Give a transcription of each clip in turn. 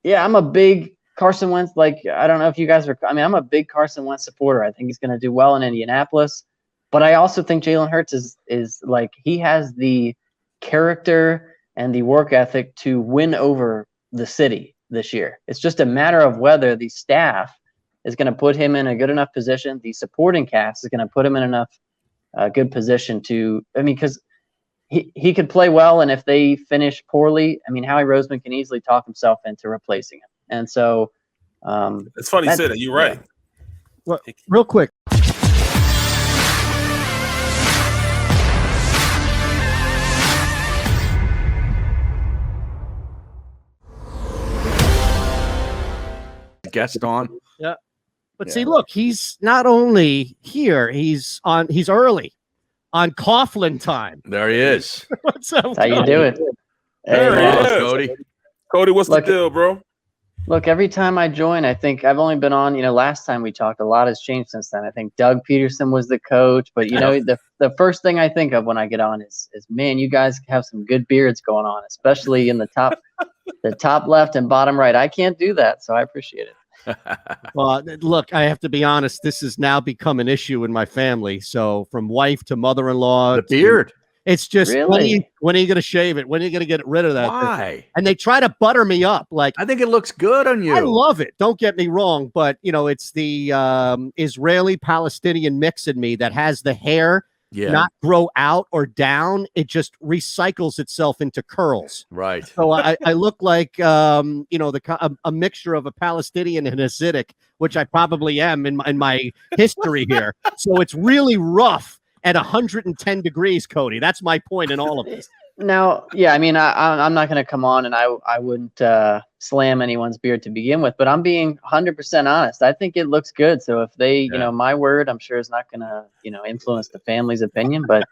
Yeah, I'm a big Carson Wentz. Like, I don't know if you guys are. I mean, I'm a big Carson Wentz supporter. I think he's going to do well in Indianapolis, but I also think Jalen Hurts is like he has the character and the work ethic to win over the city this year. It's just a matter of whether the staff is going to put him in a good enough position. The supporting cast is going to put him in enough good position to. I mean, because he could play well, and if they finish poorly, I mean, Howie Roseman can easily talk himself into replacing him. And so it's funny you said that. You're right. Yeah. Well, real quick. Guest on. Yeah. But see, look, he's not only here, he's early on Coughlin time. There he is. What's up? That's how you do it. There he is. Cody. Cody, what's the deal, bro? Look, every time I join, I think I've only been on, last time we talked, a lot has changed since then. I think Doug Peterson was the coach, but the first thing I think of when I get on is man, you guys have some good beards going on, especially in the top left and bottom right. I can't do that, so I appreciate it. Well, look, I have to be honest. This has now become an issue in my family. So from wife to mother-in-law, the beard. It's just really? When are you going to shave it? When are you going to get rid of that? Why? And they try to butter me up. Like, I think it looks good on you. I love it. Don't get me wrong, but it's the Israeli-Palestinian mix in me that has the hair not grow out or down. It just recycles itself into curls. Right. So I look like a mixture of a Palestinian and Hasidic, which I probably am in my history here. So it's really rough at 110 degrees, Cody. That's my point in all of this. Now, yeah, I mean, I'm not going to come on and I wouldn't slam anyone's beard to begin with, but I'm being 100% honest. I think it looks good. So if they, my word, I'm sure is not going to, influence the family's opinion. But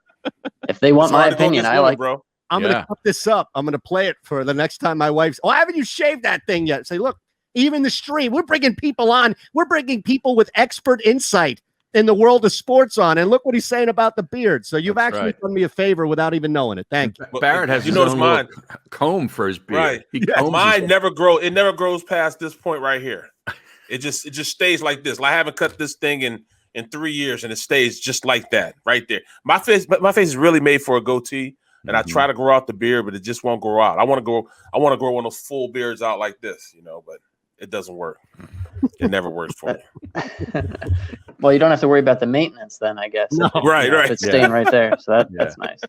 if they want my opinion, I like. Bro. I'm going to cut this up. I'm going to play it for the next time my wife's. Oh, haven't you shaved that thing yet? Say, look, even the stream, we're bringing people on. We're bringing people with expert insight in the world of sports on, and look what he's saying about the beard. So you've actually done me a favor without even knowing it. Thank you. Barrett has his own mine comb for his beard. Right. Mine never grow. It never grows past this point right here. It just stays like this. I haven't cut this thing in 3 years, and it stays just like that right there. My face is really made for a goatee, and I try to grow out the beard, but it just won't grow out. I want to grow one of those full beards out like this, but it doesn't work. It never works for me. Well, you don't have to worry about the maintenance then, I guess. No. Right. It's staying right there. So that's nice.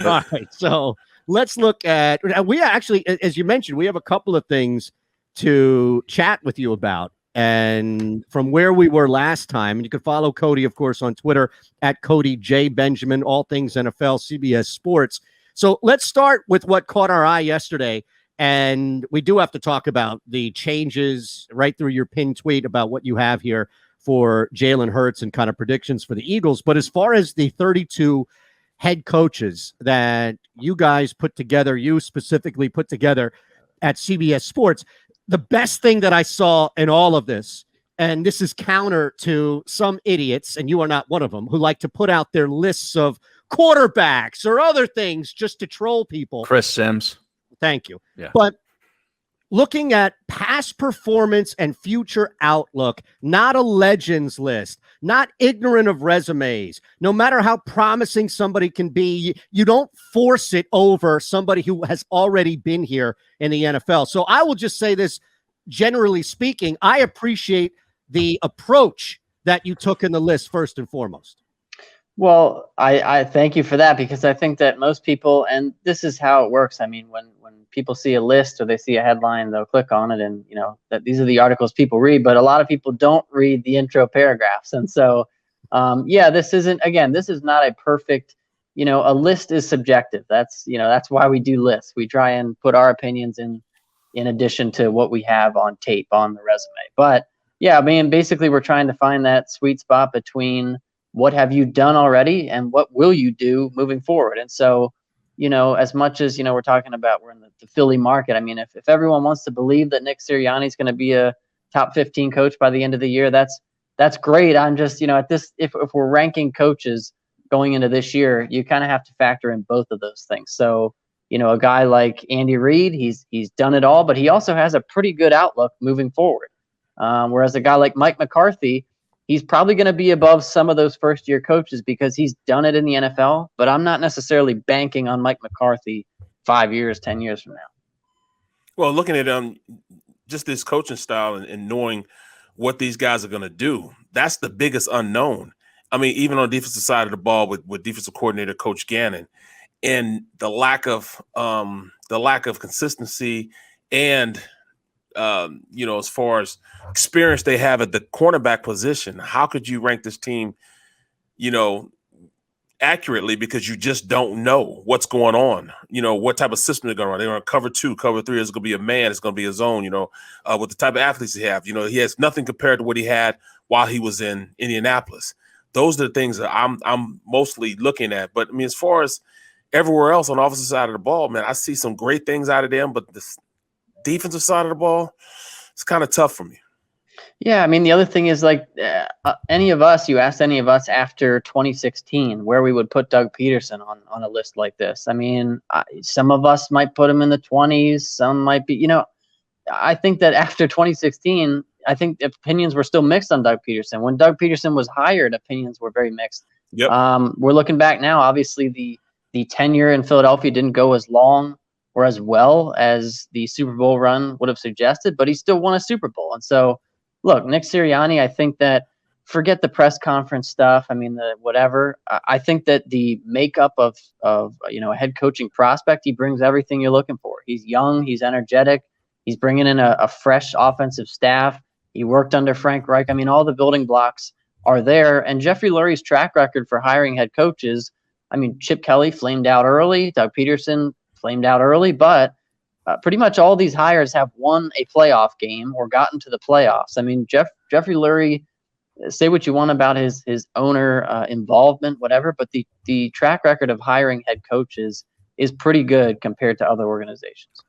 All right. So let's look at, we actually, as you mentioned, we have a couple of things to chat with you about. And from where we were last time, and you can follow Cody, of course, on Twitter at Cody J. Benjamin, all things NFL, CBS Sports. So let's start with what caught our eye yesterday. And we do have to talk about the changes right through your pinned tweet about what you have here for Jalen Hurts and kind of predictions for the Eagles. But as far as the 32 head coaches that you guys put together, you specifically put together at CBS Sports, the best thing that I saw in all of this, and this is counter to some idiots, and you are not one of them, who like to put out their lists of quarterbacks or other things just to troll people. Chris Sims. Thank you. Yeah. But looking at past performance and future outlook, not a legends list, not ignorant of resumes. No matter how promising somebody can be, you don't force it over somebody who has already been here in the NFL. So I will just say this, generally speaking, I appreciate the approach that you took in the list first and foremost. Well, I thank you for that, because I think that most people, and this is how it works. I mean, when people see a list or they see a headline, they'll click on it, and that these are the articles people read. But a lot of people don't read the intro paragraphs, and so this is not a perfect. A list is subjective. That's why we do lists. We try and put our opinions in addition to what we have on tape on the resume. But yeah, I mean, basically, we're trying to find that sweet spot between what have you done already and what will you do moving forward. And so, as much as, we're talking about we're in the Philly market, I mean, if everyone wants to believe that Nick Sirianni is going to be a top 15 coach by the end of the year, that's great. I'm just, at this, if we're ranking coaches going into this year, you kind of have to factor in both of those things. So, a guy like Andy Reid, he's done it all, but he also has a pretty good outlook moving forward. Whereas a guy like Mike McCarthy, he's probably going to be above some of those first-year coaches because he's done it in the NFL, but I'm not necessarily banking on Mike McCarthy 5 years, 10 years from now. Well, looking at just this coaching style and knowing what these guys are going to do, that's the biggest unknown. I mean, even on the defensive side of the ball with defensive coordinator Coach Gannon, and the lack of consistency and as far as experience they have at the cornerback position, how could you rank this team, accurately, because you just don't know what's going on, what type of system they're going to run. They're going to cover 2, cover 3. It's going to be a man. It's going to be a zone, with the type of athletes he have. He has nothing compared to what he had while he was in Indianapolis. Those are the things that I'm mostly looking at. But, I mean, as far as everywhere else on the offensive side of the ball, man, I see some great things out of them. But the defensive side of the ball, it's kind of tough for me. Yeah, I mean, the other thing is, like, you asked any of us after 2016 where we would put Doug Peterson on a list like this. I mean, some of us might put him in the 20s. Some might be, I think that after 2016, I think opinions were still mixed on Doug Peterson. When Doug Peterson was hired, opinions were very mixed. Yep. We're looking back now. Obviously, the tenure in Philadelphia didn't go as long or as well as the Super Bowl run would have suggested, but he still won a Super Bowl. And so, look, Nick Sirianni, I think that, forget the press conference stuff. I mean, whatever. I think that the makeup of a head coaching prospect, he brings everything you're looking for. He's young. He's energetic. He's bringing in a fresh offensive staff. He worked under Frank Reich. I mean, all the building blocks are there. And Jeffrey Lurie's track record for hiring head coaches, I mean, Chip Kelly flamed out early. Doug Peterson flamed out early. But pretty much all these hires have won a playoff game or gotten to the playoffs. I mean, Jeffrey Lurie, say what you want about his owner involvement, whatever, but the track record of hiring head coaches is pretty good compared to other organizations.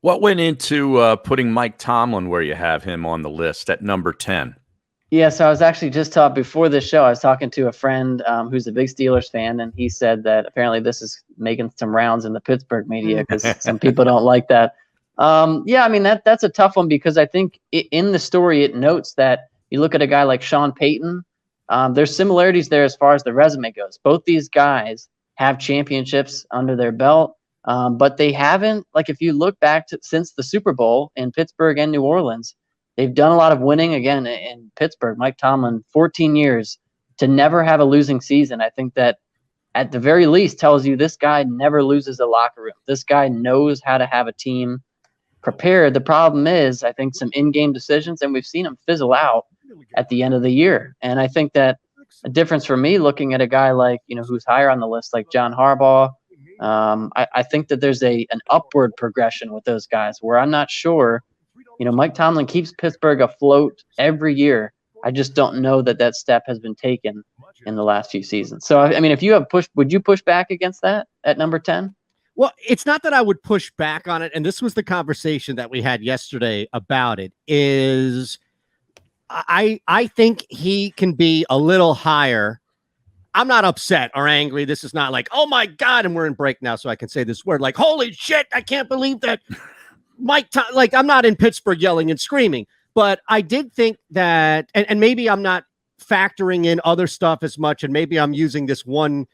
What went into putting Mike Tomlin where you have him on the list at number 10? Yeah, so I was actually just before this show, I was talking to a friend who's a big Steelers fan, and he said that apparently this is making some rounds in the Pittsburgh media because some people don't like that. Yeah, I mean, that's a tough one because I think in the story it notes that you look at a guy like Sean Payton, there's similarities there as far as the resume goes. Both these guys have championships under their belt, but they haven't, like if you look back to since the Super Bowl in Pittsburgh and New Orleans, they've done a lot of winning. Again, in Pittsburgh, Mike Tomlin, 14 years to never have a losing season. I think that at the very least tells you this guy never loses a locker room. This guy knows how to have a team prepared. The problem is, I think, some in-game decisions, and we've seen him fizzle out at the end of the year. And I think that a difference for me looking at a guy like, who's higher on the list, like John Harbaugh, I think that there's an upward progression with those guys where I'm not sure. Mike Tomlin keeps Pittsburgh afloat every year. I just don't know that step has been taken in the last few seasons. So, I mean, if you have pushed, would you push back against that at number 10? Well, it's not that I would push back on it. And this was the conversation that we had yesterday about it is I think he can be a little higher. I'm not upset or angry. This is not like, oh my God. And we're in break now. So I can say this word like, holy shit. I can't believe that. Like I'm not in Pittsburgh yelling and screaming, but I did think that, and maybe I'm not factoring in other stuff as much, and maybe I'm using this one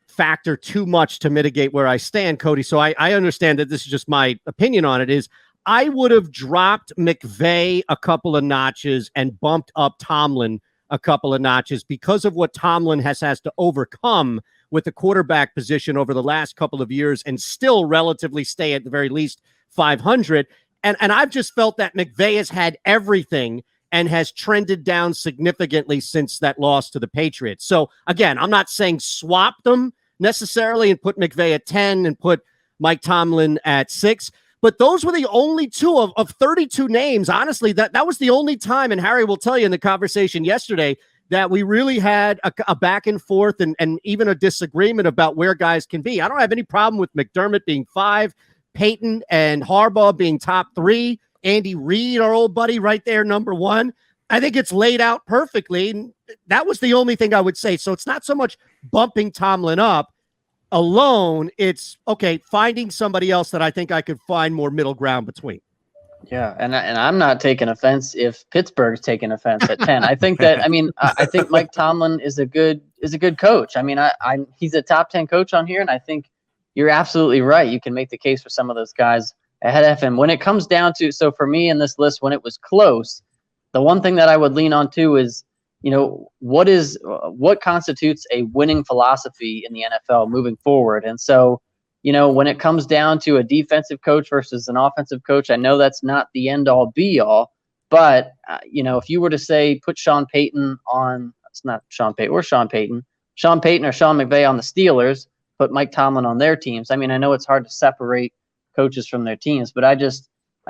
factor too much to mitigate where I stand, Cody. So I understand that this is just my opinion on it is I would have dropped McVay a couple of notches and bumped up Tomlin a couple of notches because of what Tomlin has to overcome with the quarterback position over the last couple of years and still relatively stay at the very least 500. And I've just felt that McVay has had everything and has trended down significantly since that loss to the Patriots. So again, I'm not saying swap them necessarily and put McVay at 10 and put Mike Tomlin at 6, but those were the only two of 32 names. Honestly, that was the only time, and Harry will tell you in the conversation yesterday, that we really had a back and forth and even a disagreement about where guys can be. I don't have any problem with McDermott being 5, Payton and Harbaugh being top 3, Andy Reid, our old buddy, right there, number 1. I think it's laid out perfectly. And that was the only thing I would say. So it's not so much bumping Tomlin up. alone, it's okay. Finding somebody else that I think I could find more middle ground between. Yeah, and I'm not taking offense if Pittsburgh's taking offense at 10. I think that I think Mike Tomlin is a good coach. I mean, he's a top 10 coach on here, and I think you're absolutely right. You can make the case for some of those guys ahead of him. When it comes down to, so for me in this list, when it was close, the one thing that I would lean on to is, what constitutes a winning philosophy in the NFL moving forward. And so, when it comes down to a defensive coach versus an offensive coach, I know that's not the end all be all, but if you were to say put Sean Payton on, it's not Sean Payton or Sean Payton or Sean McVay on the Steelers, put Mike Tomlin on their teams. I mean, I know it's hard to separate coaches from their teams, but I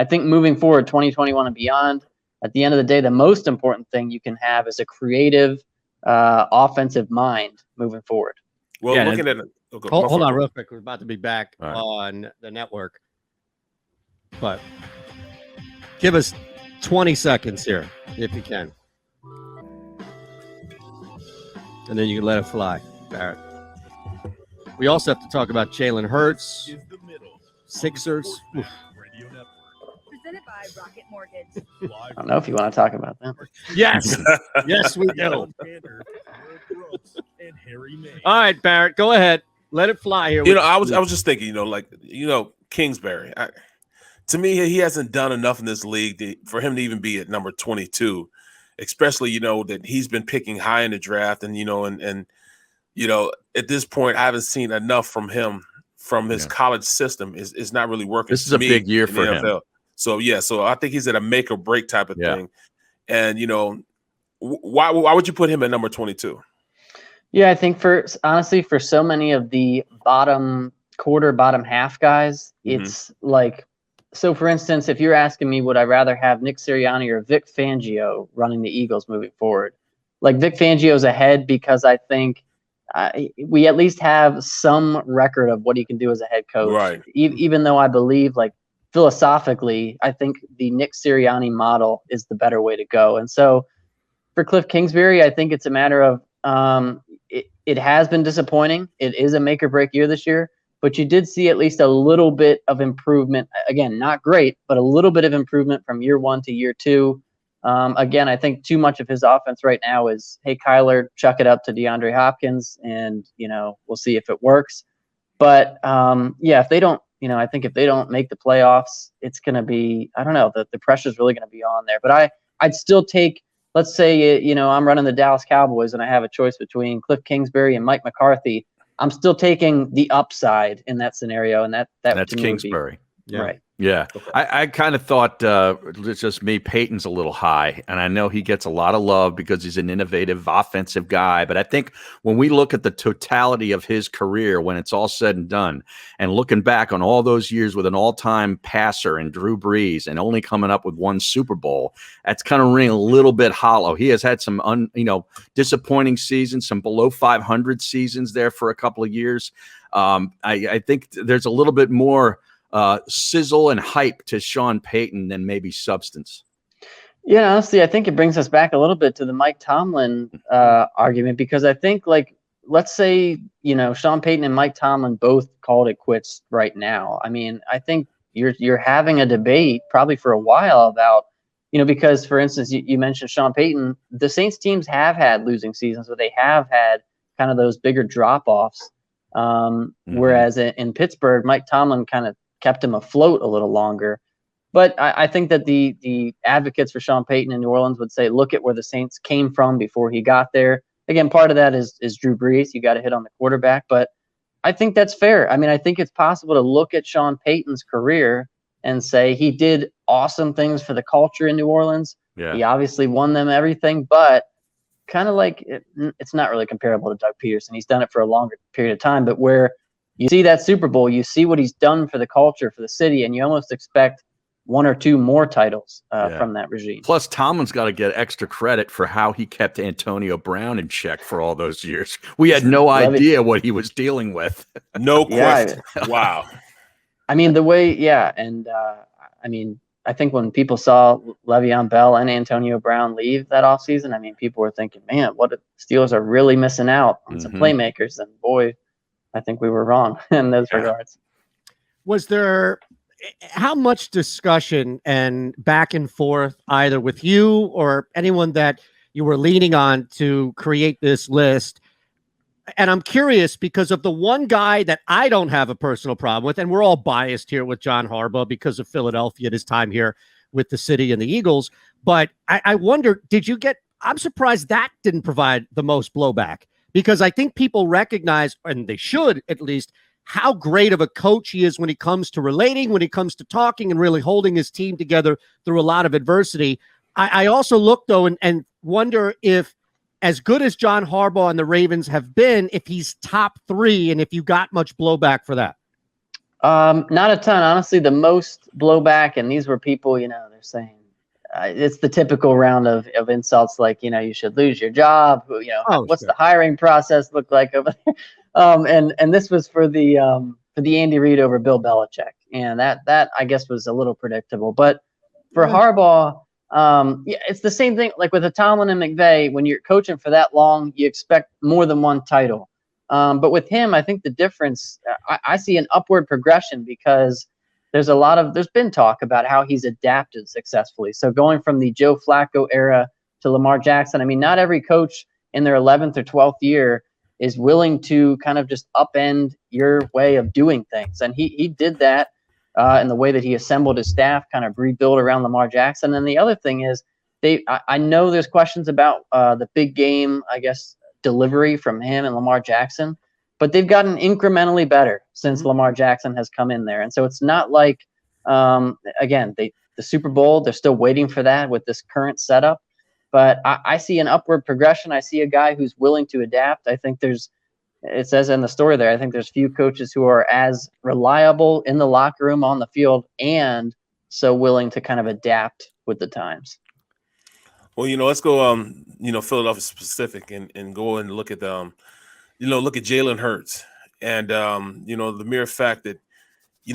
think moving forward, 2021 and beyond, at the end of the day, the most important thing you can have is a creative offensive mind moving forward. Well, Yeah, looking at it. Hold on real quick. We're about to be back on the network. But give us 20 seconds here, if you can. And then you can let it fly, Barrett. We also have to talk about Jalen Hurts, Sixers. Oof. Presented by Rocket Mortgage. I don't know if you want to talk about that. Yes. Yes, we do. All right, Barrett, go ahead. Let it fly here. I was just thinking, Kingsbury. To me, he hasn't done enough in this league for him to even be at number 22, especially, that he's been picking high in the draft. And, at this point, I haven't seen enough from him from his college system. It's not really working. This is a big year for him. So I think he's at a make or break type of thing. And, why would you put him at number 22? Yeah, I think for so many of the bottom half guys, it's like, so for instance, if you're asking me, would I rather have Nick Sirianni or Vic Fangio running the Eagles moving forward? Like Vic Fangio's ahead because I think we at least have some record of what he can do as a head coach. Right. Even though I believe, like, philosophically, I think the Nick Sirianni model is the better way to go. And so for Cliff Kingsbury, I think it's a matter of, it has been disappointing. It is a make or break year this year, but you did see at least a little bit of improvement. Again, not great, but a little bit of improvement from year one to year two. Again, I think too much of his offense right now is, hey, Kyler, chuck it up to DeAndre Hopkins, and we'll see if it works. But if they don't, I think if they don't make the playoffs, it's going to be, I don't know, the pressure's really going to be on there. But I'd still take, let's say, I'm running the Dallas Cowboys and I have a choice between Cliff Kingsbury and Mike McCarthy. I'm still taking the upside in that scenario, and that's Kingsbury. Right. Yeah. I kind of thought, it's just me, Peyton's a little high, and I know he gets a lot of love because he's an innovative offensive guy. But I think when we look at the totality of his career, when it's all said and done, and looking back on all those years with an all-time passer and Drew Brees and only coming up with one Super Bowl, that's kind of ringing a little bit hollow. He has had some disappointing seasons, some below 500 seasons there for a couple of years. I think there's a little bit more sizzle and hype to Sean Payton than maybe substance. Yeah, honestly, I think it brings us back a little bit to the Mike Tomlin argument, because I think, like, let's say, Sean Payton and Mike Tomlin both called it quits right now. I mean, I think you're having a debate probably for a while about, because, for instance, you mentioned Sean Payton. The Saints teams have had losing seasons, but they have had kind of those bigger drop-offs. Whereas in Pittsburgh, Mike Tomlin kind of kept him afloat a little longer. But I think that the advocates for Sean Payton in New Orleans would say, look at where the Saints came from before he got there. Again, part of that is Drew Brees. You got to hit on the quarterback. But I think that's fair. I mean, I think it's possible to look at Sean Payton's career and say he did awesome things for the culture in New Orleans. Yeah. He obviously won them everything, but kind of like it's not really comparable to Doug Peterson. He's done it for a longer period of time, but where you see that Super Bowl, you see what he's done for the culture, for the city, and you almost expect one or two more titles from that regime. Plus, Tomlin's got to get extra credit for how he kept Antonio Brown in check for all those years. We had no idea what he was dealing with. No question. Wow. I mean, the way, and I think when people saw Le'Veon Bell and Antonio Brown leave that offseason, I mean, people were thinking, man, what if Steelers are really missing out on some playmakers? And boy, I think we were wrong in those regards. Was there how much discussion and back and forth either with you or anyone that you were leaning on to create this list? And I'm curious because of the one guy that I don't have a personal problem with, and we're all biased here with John Harbaugh because of Philadelphia and his time here with the city and the Eagles. But I wonder, I'm surprised that didn't provide the most blowback, because I think people recognize, and they should at least, how great of a coach he is when it comes to relating, when it comes to talking and really holding his team together through a lot of adversity. I also look, though, and wonder if, as good as John Harbaugh and the Ravens have been, if he's top 3 and if you got much blowback for that. Not a ton. Honestly, the most blowback, and these were people, they're saying, it's the typical round of insults like, you should lose your job. What's the hiring process look like over there? And this was for the Andy Reid over Bill Belichick. And that I guess was a little predictable. But for Harbaugh, it's the same thing. Like with a Tomlin and McVay, when you're coaching for that long, you expect more than one title. But with him, I think the difference, I see an upward progression because there's been talk about how he's adapted successfully. So going from the Joe Flacco era to Lamar Jackson, I mean, not every coach in their 11th or 12th year is willing to kind of just upend your way of doing things. And he did that in the way that he assembled his staff, kind of rebuild around Lamar Jackson. And the other thing is, I know there's questions about the big game, I guess, delivery from him and Lamar Jackson, but they've gotten incrementally better since Lamar Jackson has come in there. And so it's not like, again, the Super Bowl, they're still waiting for that with this current setup. But I see an upward progression. I see a guy who's willing to adapt. I think it says in the story there, I think there's few coaches who are as reliable in the locker room, on the field, and so willing to kind of adapt with the times. Well, let's go, Philadelphia specific and go and look at look at Jalen Hurts. And, the mere fact that,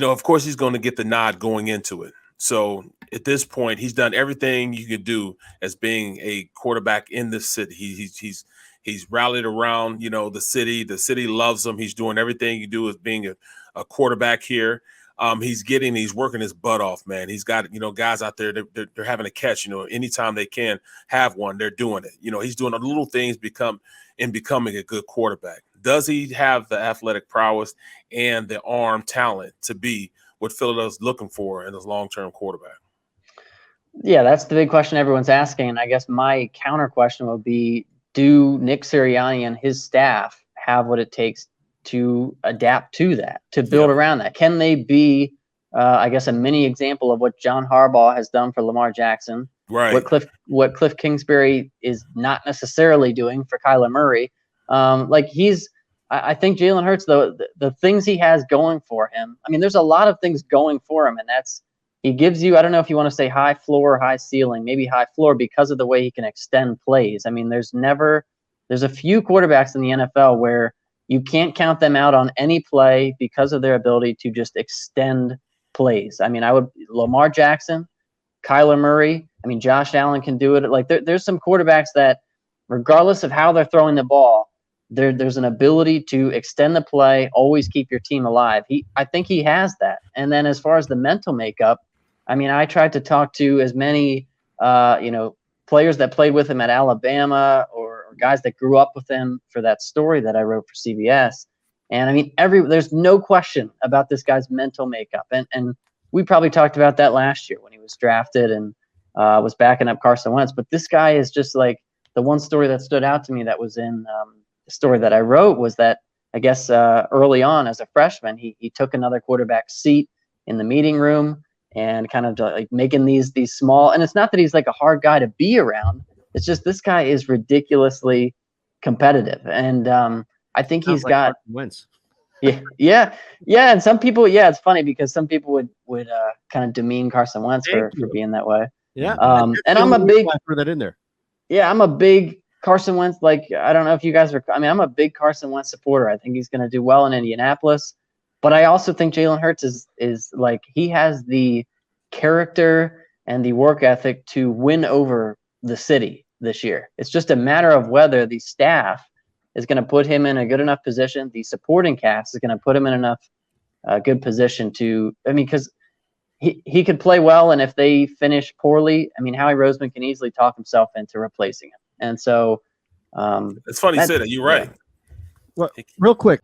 of course he's going to get the nod going into it. So at this point, he's done everything you could do as being a quarterback in this city. He's rallied around, the city. The city loves him. He's doing everything you do as being a quarterback here. He's working his butt off, man. He's got, guys out there, they're having a catch, anytime they can have one, they're doing it. He's doing the little things becoming a good quarterback. Does he have the athletic prowess and the arm talent to be what Philadelphia's looking for in his long-term quarterback? Yeah, that's the big question everyone's asking. And I guess my counter question would be, do Nick Sirianni and his staff have what it takes to adapt to that, to build around that? Can they be, I guess, a mini example of what John Harbaugh has done for Lamar Jackson, right? What Cliff Kingsbury is not necessarily doing for Kyler Murray. I think Jalen Hurts, though, the things he has going for him, I mean, there's a lot of things going for him, and he gives you, I don't know if you want to say high floor or high ceiling, maybe high floor because of the way he can extend plays. I mean, there's a few quarterbacks in the NFL where you can't count them out on any play because of their ability to just extend plays. I mean, Lamar Jackson, Kyler Murray, I mean, Josh Allen can do it. Like there's some quarterbacks that, regardless of how they're throwing the ball, there's an ability to extend the play, always keep your team alive. I think he has that. And then as far as the mental makeup, I mean, I tried to talk to as many, players that played with him at Alabama or guys that grew up with him for that story that I wrote for CBS. And I mean, there's no question about this guy's mental makeup. And we probably talked about that last year when he was drafted and was backing up Carson Wentz. But this guy is just like, the one story that stood out to me that was in the story that I wrote was that, I guess, early on as a freshman, he took another quarterback's seat in the meeting room and kind of like making these small, and it's not that he's like a hard guy to be around. It's just this guy is ridiculously competitive. And I think he's got wins. Yeah. And some people, it's funny because some people would kind of demean Carson Wentz for being that way. Yeah. And I'm a big, throw that in there. Yeah, I'm a big Carson Wentz. Like, I don't know if you guys are, I mean, I'm a big Carson Wentz supporter. I think he's going to do well in Indianapolis. But I also think Jalen Hurts is like, he has the character and the work ethic to win over the city this year. It's just a matter of whether the staff is going to put him in a good enough position. The supporting cast is going to put him in enough good position to, I mean, because he could play well, and if they finish poorly, I mean, Howie Roseman can easily talk himself into replacing him. And so it's funny you said that. You're right. Well, real quick,